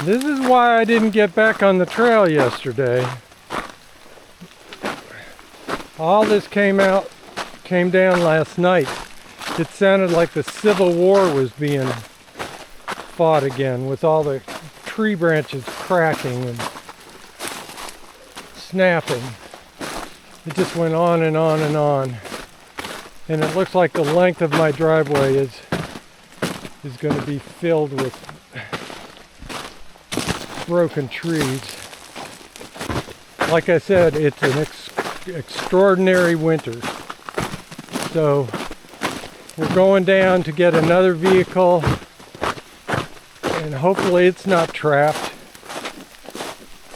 This is why I didn't get back on the trail yesterday. All this came down last night. It sounded like the Civil War was being fought again, with all the tree branches cracking and snapping. It just went on and on and on. And it looks like the length of my driveway is going to be filled with broken trees. Like I said, it's an extraordinary winter. So we're going down to get another vehicle, and hopefully it's not trapped.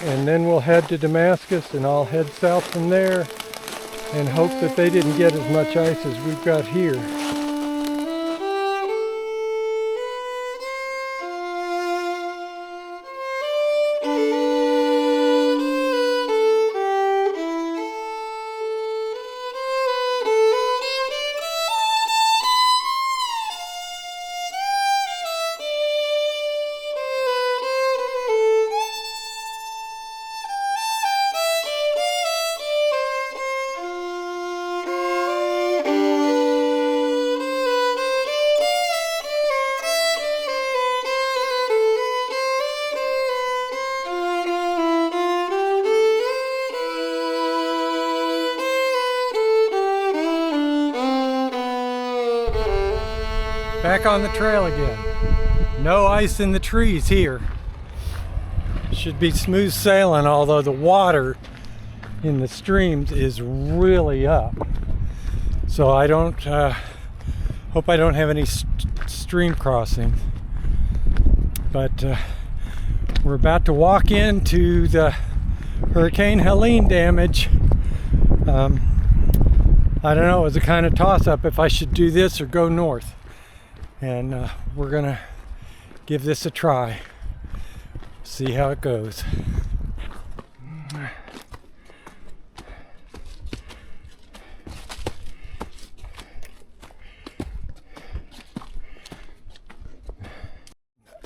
And then we'll head to Damascus, and I'll head south from there and hope that they didn't get as much ice as we've got here. Back on the trail again. No ice in the trees here. Should be smooth sailing, although the water in the streams is really up. So I don't hope I don't have any stream crossing. But we're about to walk into the Hurricane Helene damage. I don't know, it was a kind of toss-up if I should do this or go north. And we're gonna give this a try, see how it goes.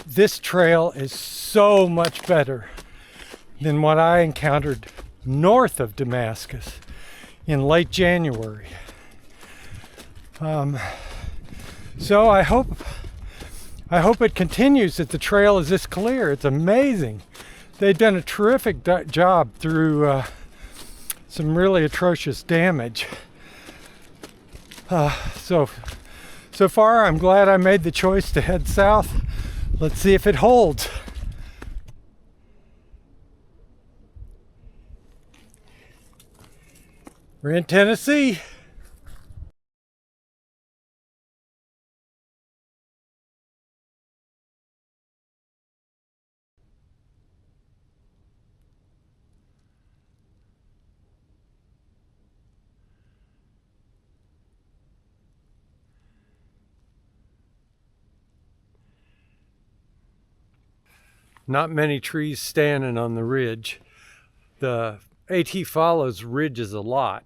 This trail is so much better than what I encountered north of Damascus in late January. So I hope it continues, that the trail is this clear. It's amazing. They've done a terrific job through some really atrocious damage. So far I'm glad I made the choice to head south. Let's see if it holds. We're in Tennessee. Not many trees standing on the ridge. The AT follows ridges a lot,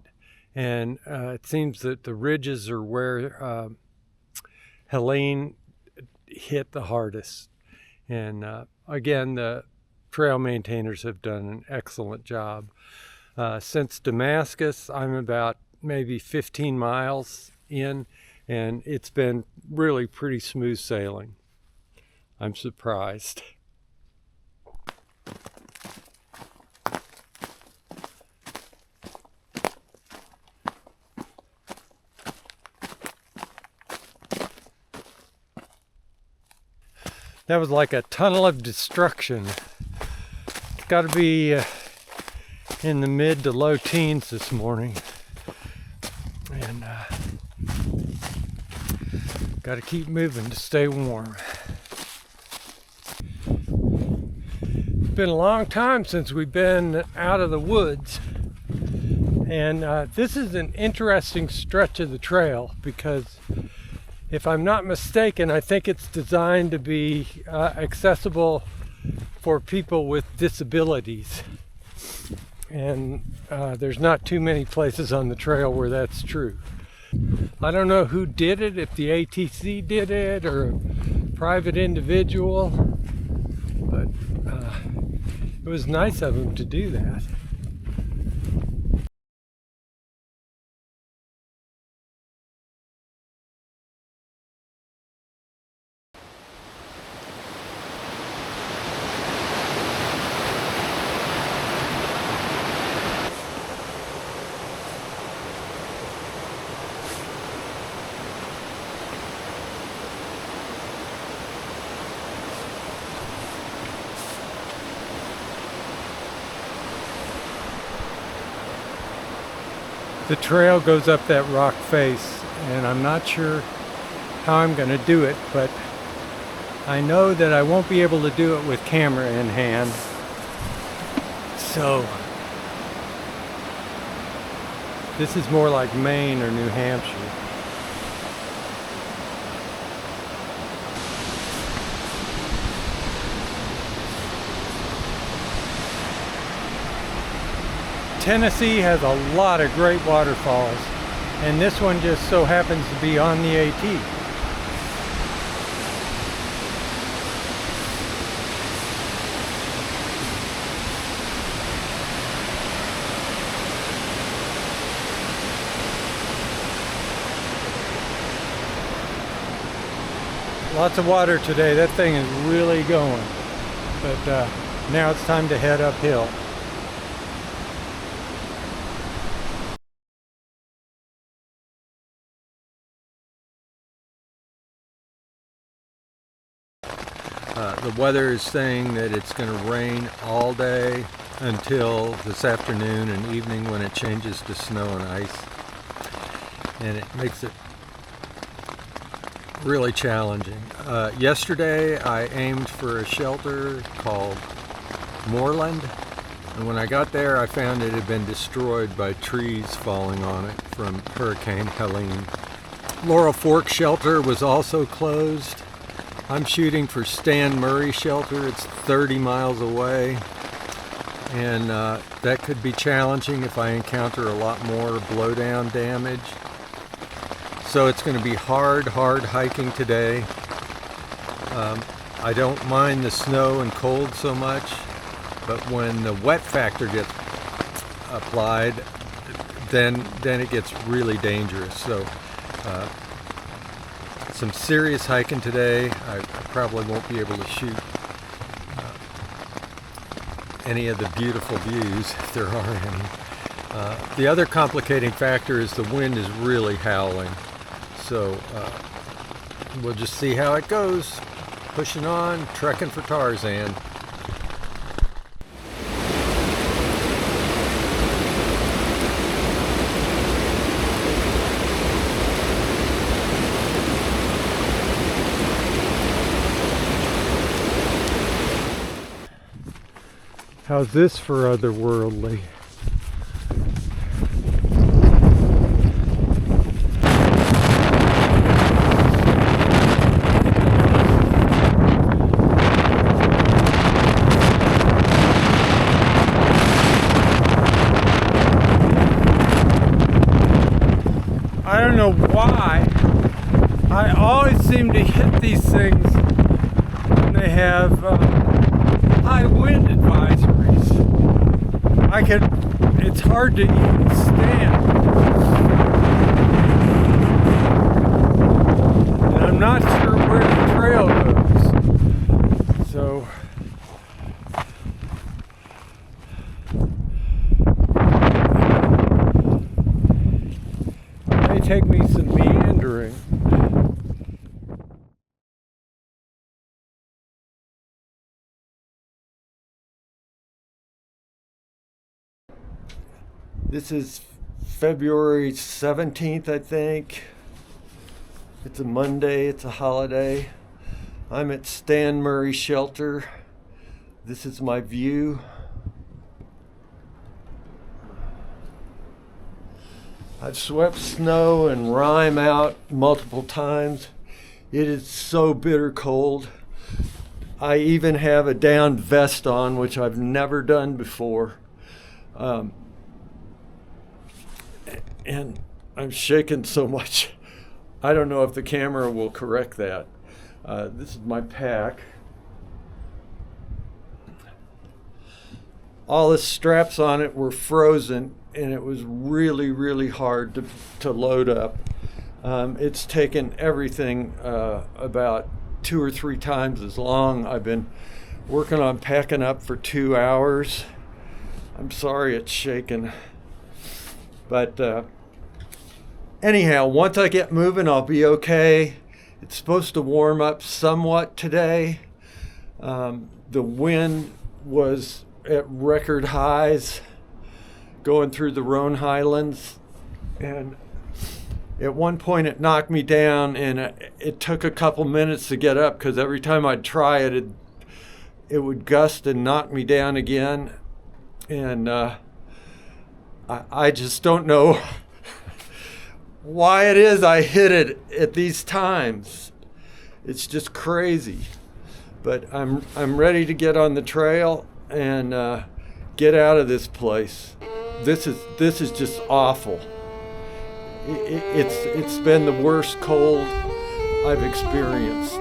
and it seems that the ridges are where Helene hit the hardest. And again, the trail maintainers have done an excellent job. Since Damascus, I'm about maybe 15 miles in, and it's been really pretty smooth sailing. I'm surprised. That was like a tunnel of destruction. It's got to be in the mid to low teens this morning. And got to keep moving to stay warm. It's been a long time since we've been out of the woods. And this is an interesting stretch of the trail because, if I'm not mistaken, I think it's designed to be accessible for people with disabilities. And there's not too many places on the trail where that's true. I don't know who did it, if the ATC did it or a private individual, but it was nice of him to do that. The trail goes up that rock face, and I'm not sure how I'm going to do it, but I know that I won't be able to do it with camera in hand. So this is more like Maine or New Hampshire. Tennessee has a lot of great waterfalls, and this one just so happens to be on the AT. Lots of water today. That thing is really going. But now it's time to head uphill. The weather is saying that it's going to rain all day until this afternoon and evening when it changes to snow and ice. And it makes it really challenging. Yesterday I aimed for a shelter called Moorland, and when I got there I found it had been destroyed by trees falling on it from Hurricane Helene. Laurel Fork Shelter was also closed. I'm shooting for Stan Murray Shelter. It's 30 miles away, and that could be challenging if I encounter a lot more blowdown damage. So it's going to be hard hiking today. I don't mind the snow and cold so much, but when the wet factor gets applied, then it gets really dangerous. So some serious hiking today. I probably won't be able to shoot any of the beautiful views, if there are any. The other complicating factor is the wind is really howling. So we'll just see how it goes. Pushing on, trekking for Tarzan. How's this for otherworldly? I don't know why. I always seem to hit these things when they have high wind advisories. It's hard to even stand. And I'm not sure where the trail goes. So it may take me some meandering. This is February 17th, I think. It's a Monday, it's a holiday. I'm at Stan Murray Shelter. This is my view. I've swept snow and rime out multiple times. It is so bitter cold. I even have a down vest on, which I've never done before. And I'm shaking so much. I don't know if the camera will correct that. This is my pack. all the straps on it were frozen, and it was really, really hard to load up. It's taken everything about 2 or 3 times as long. I've been working on packing up for 2 hours. I'm sorry it's shaking. But anyhow, once I get moving, I'll be okay. It's supposed to warm up somewhat today. The wind was at record highs going through the Rhone Highlands, and at one point it knocked me down, and it took a couple minutes to get up because every time I'd try it, it would gust and knock me down again. And I just don't know why it is I hit it at these times. It's just crazy. But I'm ready to get on the trail and get out of this place. This is just awful. It's been the worst cold I've experienced.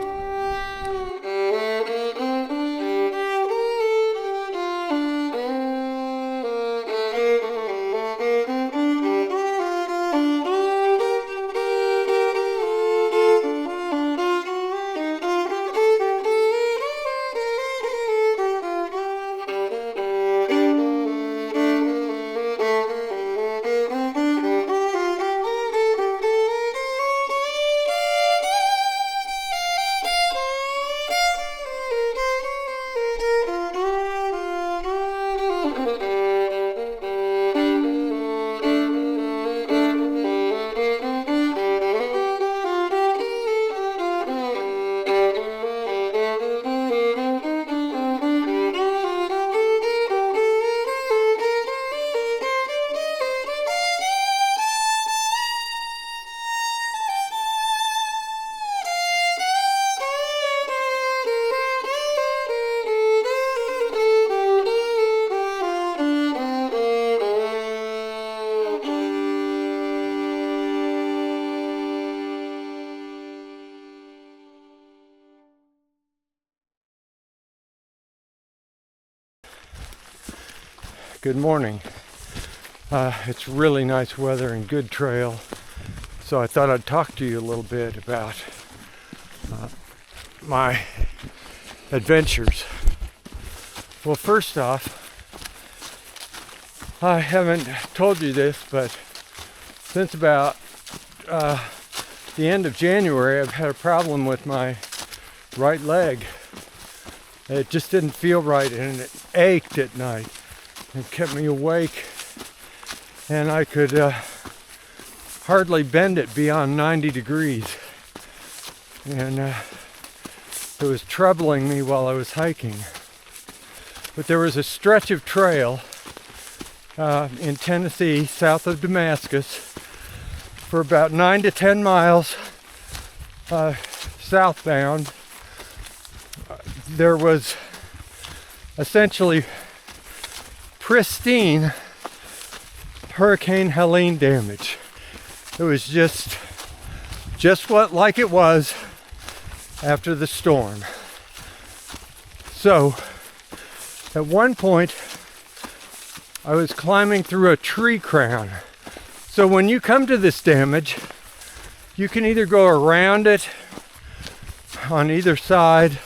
Good morning. It's really nice weather and good trail, so I thought I'd talk to you a little bit about my adventures. Well, first off, I haven't told you this, but since about the end of January, I've had a problem with my right leg. It just didn't feel right, and it ached at night. It kept me awake, and I could hardly bend it beyond 90 degrees. And it was troubling me while I was hiking. But there was a stretch of trail in Tennessee, south of Damascus, for about 9 to 10 miles southbound. There was essentially pristine Hurricane Helene damage. It was just what like it was after the storm. So at one point I was climbing through a tree crown. So when you come to this damage, you can either go around it on either side,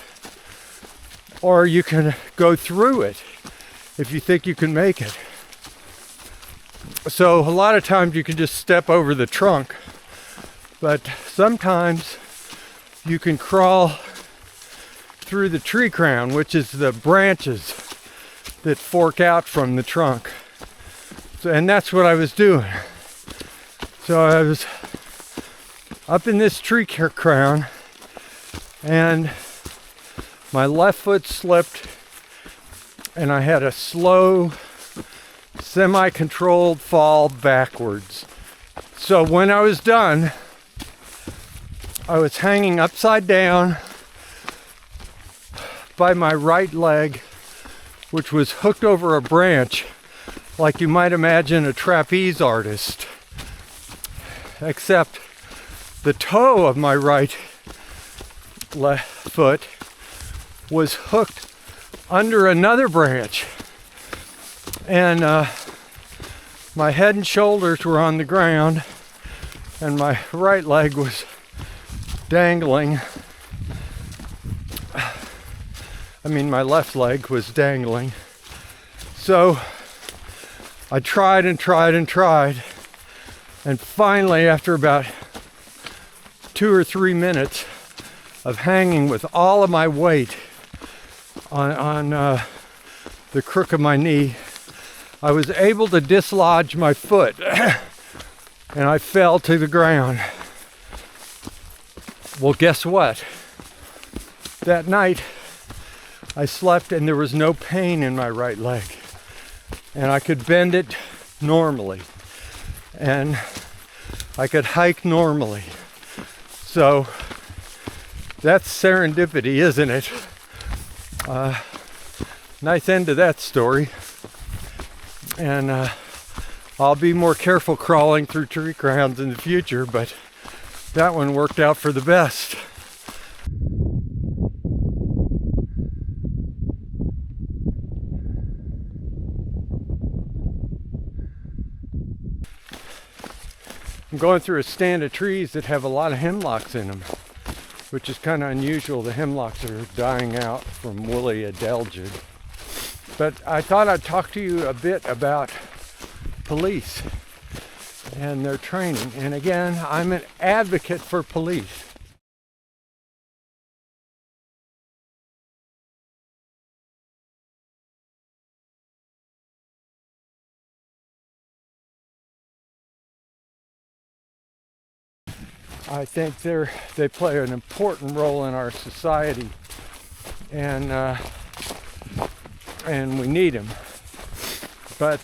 or you can go through it if you think you can make it. So a lot of times you can just step over the trunk, but sometimes you can crawl through the tree crown, which is the branches that fork out from the trunk. So, and that's what I was doing. So I was up in this tree crown, and my left foot slipped, and I had a slow, semi-controlled fall backwards. So when I was done, I was hanging upside down by my right leg, which was hooked over a branch, like you might imagine a trapeze artist. Except the toe of my right foot was hooked under another branch. And my head and shoulders were on the ground, and my right leg was dangling. I mean, my left leg was dangling. So I tried and tried and tried. And finally, after about 2 or 3 minutes of hanging with all of my weight on the crook of my knee, I was able to dislodge my foot and I fell to the ground. Well, guess what? That night I slept and there was no pain in my right leg, and I could bend it normally, and I could hike normally. So that's serendipity, isn't it? Nice end to that story. And I'll be more careful crawling through tree crowns in the future, but that one worked out for the best. I'm going through a stand of trees that have a lot of hemlocks in them, which is kind of unusual. The hemlocks are dying out from woolly adelgid. But I thought I'd talk to you a bit about police and their training. And again, I'm an advocate for police. I think they play an important role in our society, and we need them. But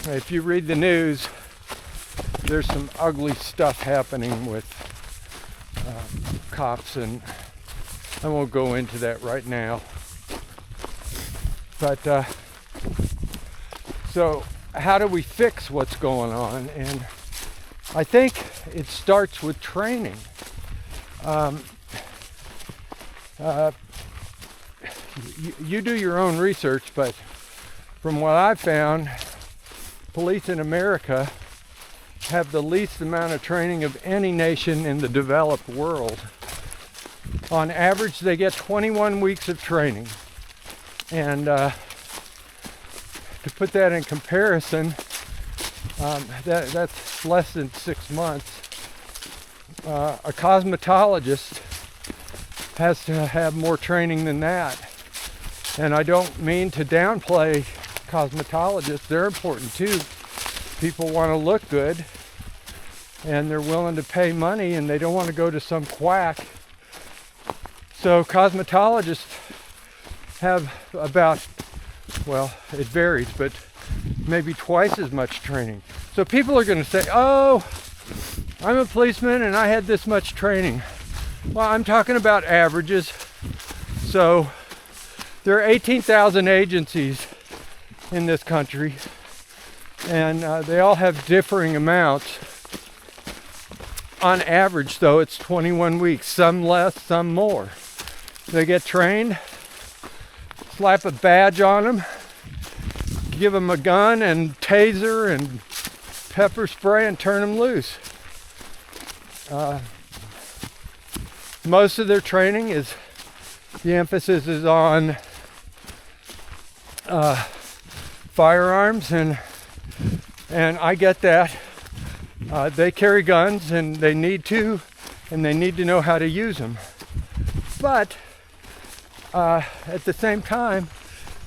if you read the news, there's some ugly stuff happening with cops, and I won't go into that right now. But so how do we fix what's going on? And I think it starts with training. You do your own research, but from what I've found, police in America have the least amount of training of any nation in the developed world. On average, they get 21 weeks of training. And to put that in comparison, that's less than 6 months. A cosmetologist has to have more training than that. And I don't mean to downplay cosmetologists. They're important too. People want to look good, and they're willing to pay money, and they don't want to go to some quack. So cosmetologists have about, well, it varies, but maybe twice as much training. So people are going to say, oh, I'm a policeman and I had this much training. Well, I'm talking about averages. So there are 18,000 agencies in this country, and they all have differing amounts. On average, though, it's 21 weeks, some less, some more. They get trained, slap a badge on them, give them a gun and taser and pepper spray and turn them loose. Most of their training is, the emphasis is on firearms, and I get that. They carry guns and they need to know how to use them. But at the same time,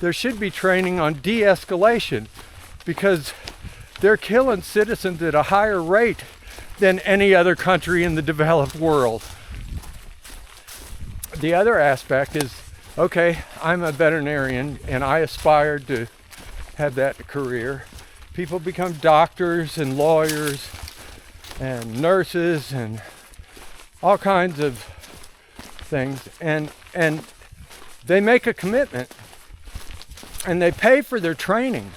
there should be training on de-escalation, because they're killing citizens at a higher rate than any other country in the developed world. The other aspect is, okay, I'm a veterinarian and I aspired to have that career. People become doctors and lawyers and nurses and all kinds of things, and they make a commitment and they pay for their training.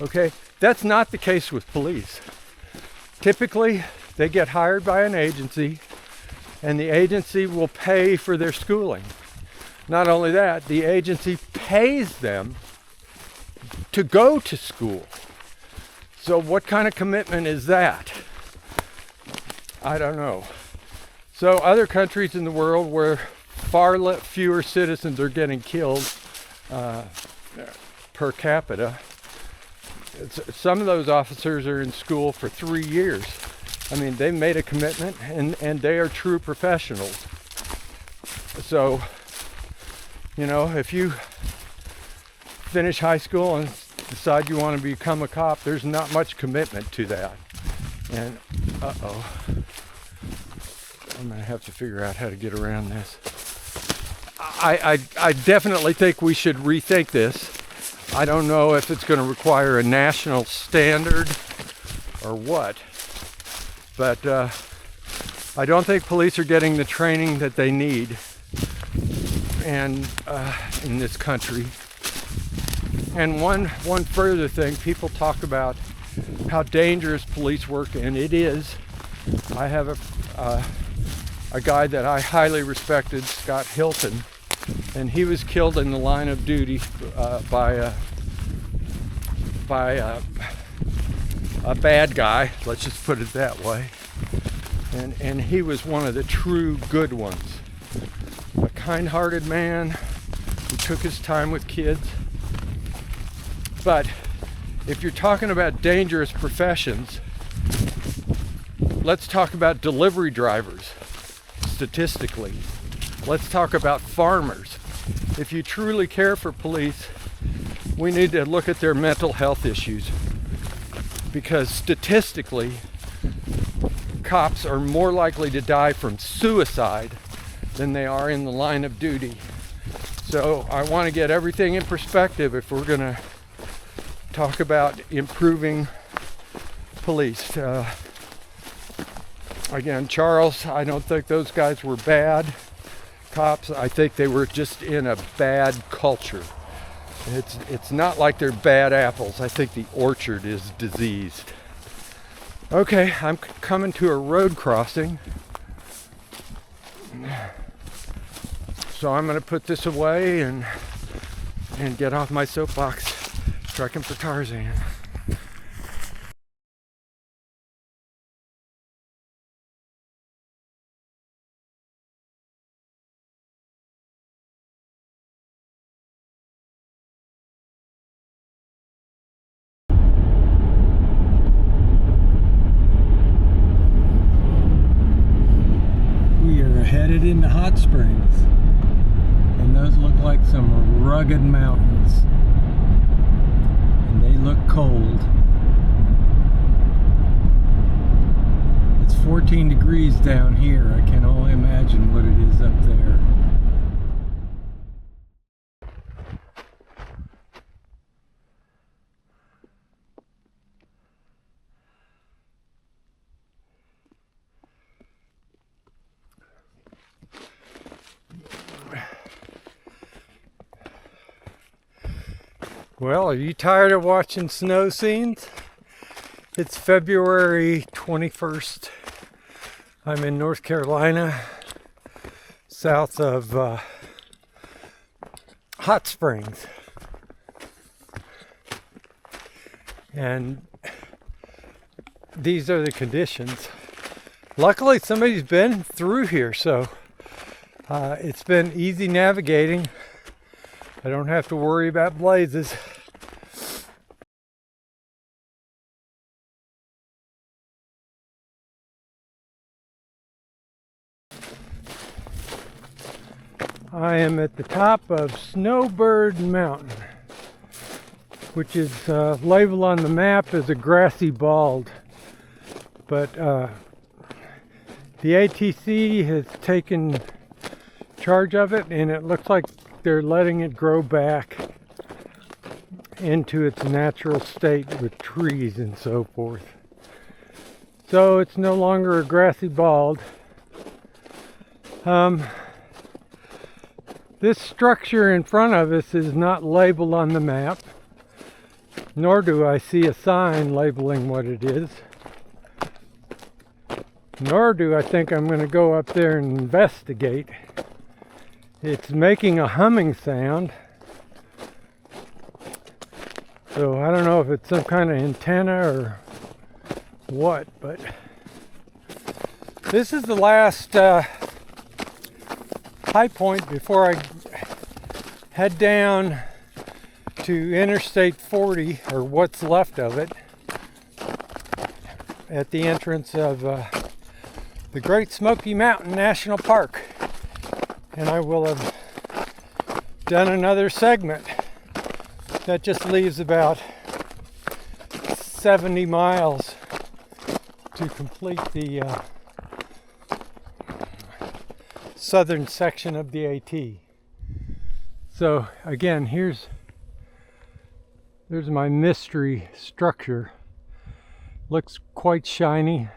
Okay, that's not the case with police. Typically, they get hired by an agency, and the agency will pay for their schooling. Not only that, the agency pays them to go to school. So what kind of commitment is that? I don't know. So other countries in the world where far fewer citizens are getting killed per capita, some of those officers are in school for 3 years. I mean, they made a commitment, and they are true professionals. So, you know, if you finish high school and decide you want to become a cop, there's not much commitment to that. And, I'm going to have to figure out how to get around this. I definitely think we should rethink this. I don't know if it's going to require a national standard or what, but I don't think police are getting the training that they need and in this country. And one further thing, people talk about how dangerous police work, and it is. I have a guy that I highly respected, Scott Hilton, and he was killed in the line of duty by a bad guy, let's just put it that way. And he was one of the true good ones. A kind-hearted man who took his time with kids. But if you're talking about dangerous professions, let's talk about delivery drivers, statistically. Let's talk about farmers. If you truly care for police, we need to look at their mental health issues, because statistically, cops are more likely to die from suicide than they are in the line of duty. So I want to get everything in perspective if we're going to talk about improving police. Again, Charles, I don't think those guys were bad cops. I think they were just in a bad culture. It's not like they're bad apples. I think the orchard is diseased. Okay, I'm coming to a road crossing. So I'm going to put this away and get off my soapbox, trekking for Tarzan. Headed into hot springs, and those look like some rugged mountains, and they look cold. It's 14 degrees down here. I can only imagine what it is up there. Well, are you tired of watching snow scenes? It's February 21st. I'm in North Carolina, south of Hot Springs. And these are the conditions. Luckily, somebody's been through here, so it's been easy navigating. I don't have to worry about blazes. I am at the top of Snowbird Mountain, which is labeled on the map as a grassy bald. But the ATC has taken charge of it, and it looks like they're letting it grow back into its natural state with trees and so forth. So it's no longer a grassy bald. This structure in front of us is not labeled on the map, nor do I see a sign labeling what it is. Nor do I think I'm going to go up there and investigate. It's making a humming sound. So I don't know if it's some kind of antenna or what, but this is the last high point before I head down to Interstate 40, or what's left of it, at the entrance of the Great Smoky Mountain National Park. And I will have done another segment. That just leaves about 70 miles to complete the southern section of the AT. So again, there's my mystery structure. Looks quite shiny.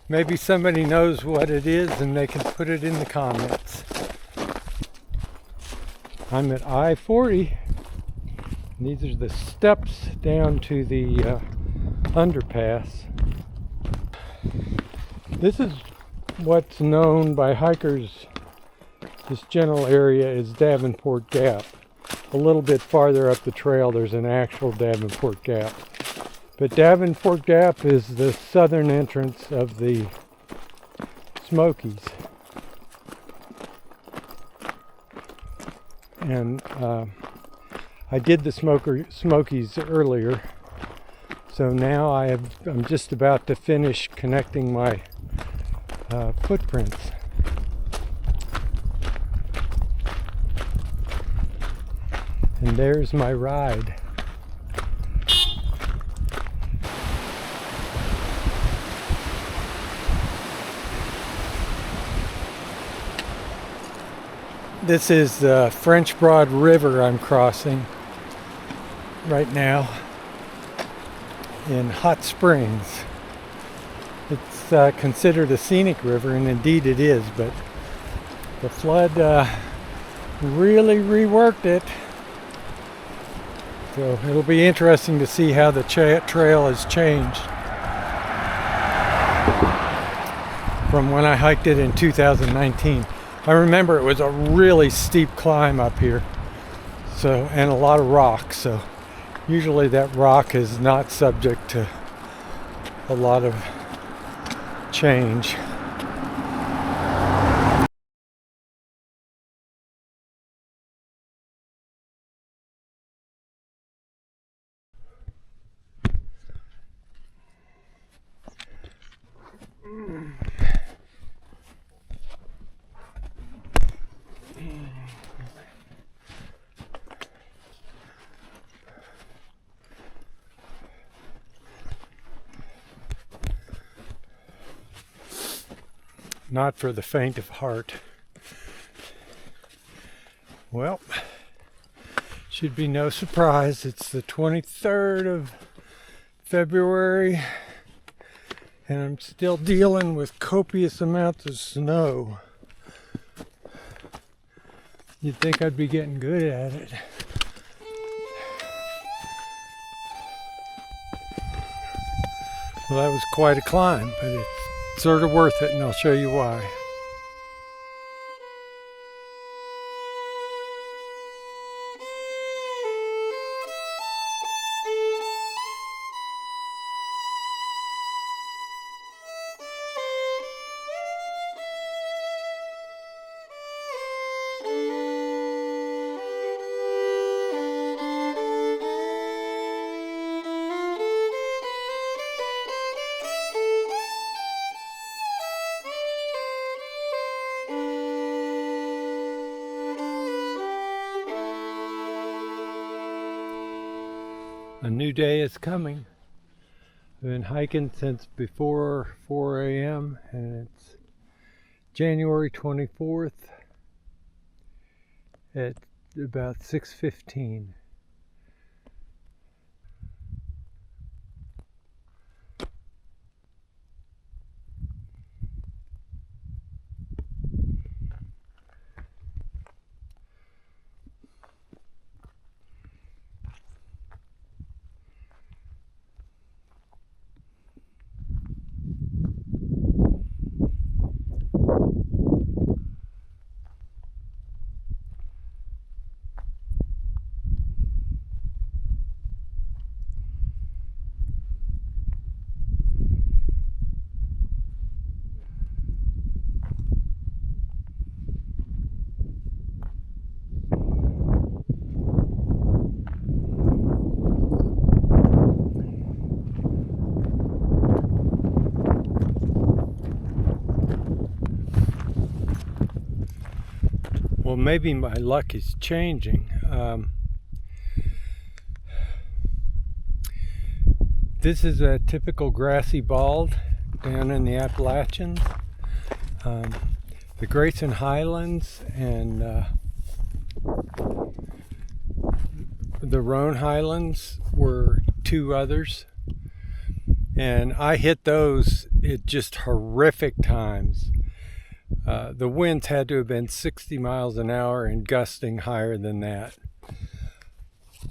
Maybe somebody knows what it is and they can put it in the comments. I'm at I-40. These are the steps down to the underpass. This is what's known by hikers, this general area, is Davenport Gap. A little bit farther up the trail there's an actual Davenport Gap. But Davenport Gap is the southern entrance of the Smokies. And I did the Smokies earlier, so now I'm just about to finish connecting my footprints. And there's my ride. This is the French Broad River I'm crossing right now in Hot Springs. It's considered a scenic river, and indeed it is, but the flood really reworked it. So it'll be interesting to see how the trail has changed from when I hiked it in 2019. I remember it was a really steep climb up here, so, and a lot of rock, so usually that rock is not subject to a lot of change. Not for the faint of heart. Well, should be no surprise. It's the 23rd of February, and I'm still dealing with copious amounts of snow. You'd think I'd be getting good at it. Well, that was quite a climb, but it's sort of worth it, and I'll show you why. A new day is coming. I've been hiking since before 4 a.m. and it's January 24th at about 6:15. Well, maybe my luck is changing. This is a typical grassy bald down in the Appalachians. The Grayson Highlands and the Roan Highlands were two others, and I hit those at just horrific times. The winds had to have been 60 miles an hour and gusting higher than that.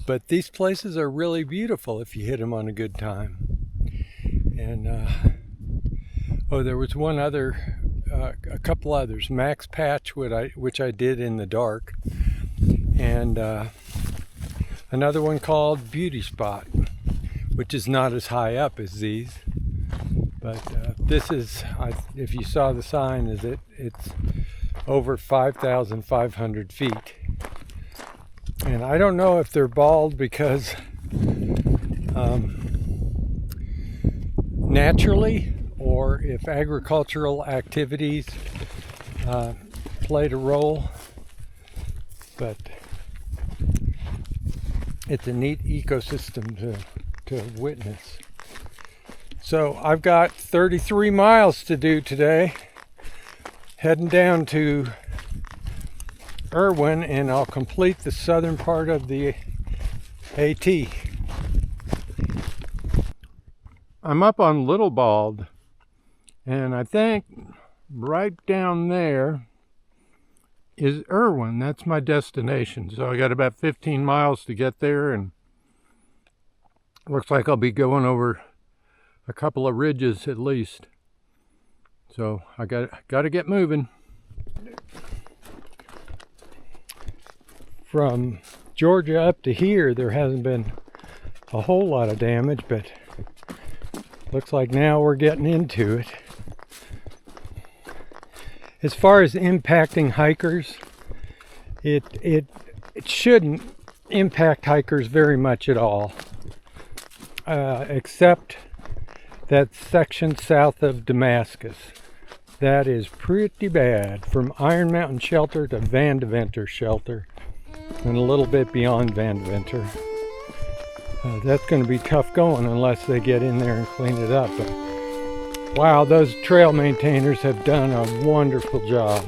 But these places are really beautiful if you hit them on a good time. And there was one other, a couple others. Max Patch, which I did in the dark, and another one called Beauty Spot, which is not as high up as these. But this is, if you saw the sign, it's over 5,500 feet. And I don't know if they're bald because naturally, or if agricultural activities played a role. But it's a neat ecosystem to witness. So I've got 33 miles to do today, heading down to Erwin, and I'll complete the southern part of the AT. I'm up on Little Bald, and I think right down there is Erwin. That's my destination. So I got about 15 miles to get there, and looks like I'll be going over a couple of ridges at least. So I got to get moving. From Georgia up to here, there hasn't been a whole lot of damage, but looks like now we're getting into it. As far as impacting hikers, it shouldn't impact hikers very much at all, except that section south of Damascus. That is pretty bad, from Iron Mountain Shelter to Van Deventer Shelter, and a little bit beyond Van Deventer. That's going to be tough going unless they get in there and clean it up. But wow, those trail maintainers have done a wonderful job.